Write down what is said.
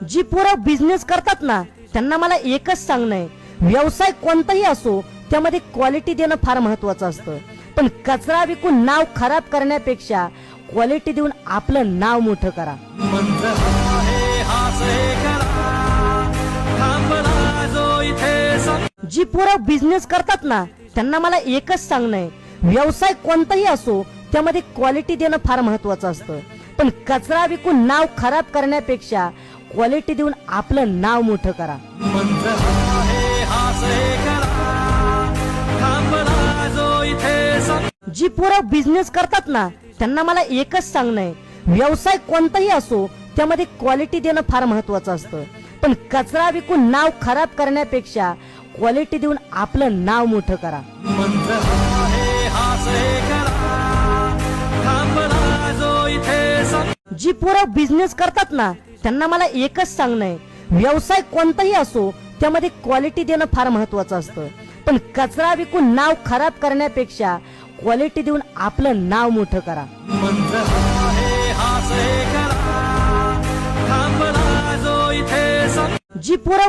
जी पोरं बिझनेस करतात ना त्यांना मला एकच सांगणं आहे, व्यवसाय कोणताही असो त्यामध्ये क्वालिटी देणं फार महत्वाचं असतं. पण कचरा विकून नाव खराब करण्यापेक्षा क्वालिटी देऊन आपलं नाव मोठं करा. जी पोरं बिझनेस करतात ना त्यांना मला एकच सांगणं आहे, व्यवसाय कोणताही असो त्यामध्ये क्वालिटी देणं फार महत्वाचं असतं. पण कचरा विकून नाव खराब करण्यापेक्षा क्वालिटी देऊन आपलं नाव मोठं करा. जी पोरं बिझनेस करतात ना त्यांना मला एकच सांगणं आहे, व्यवसाय कोणताही असो त्यामध्ये क्वालिटी देणं फार महत्वाचं असतं. पण कचरा विकून नाव खराब करण्यापेक्षा क्वालिटी देऊन आपलं नाव मोठं करा. जी पोरं बिझनेस करतात ना त्यांना मला एकच सांगणं आहे, व्यवसाय कोणताही असो त्यामध्ये क्वालिटी देणं फार महत्वाचं असतं. पण कचरा विकून नाव खराब करण्यापेक्षा क्वालिटी देऊन आपलं नाव मोठं करा. जी पोरं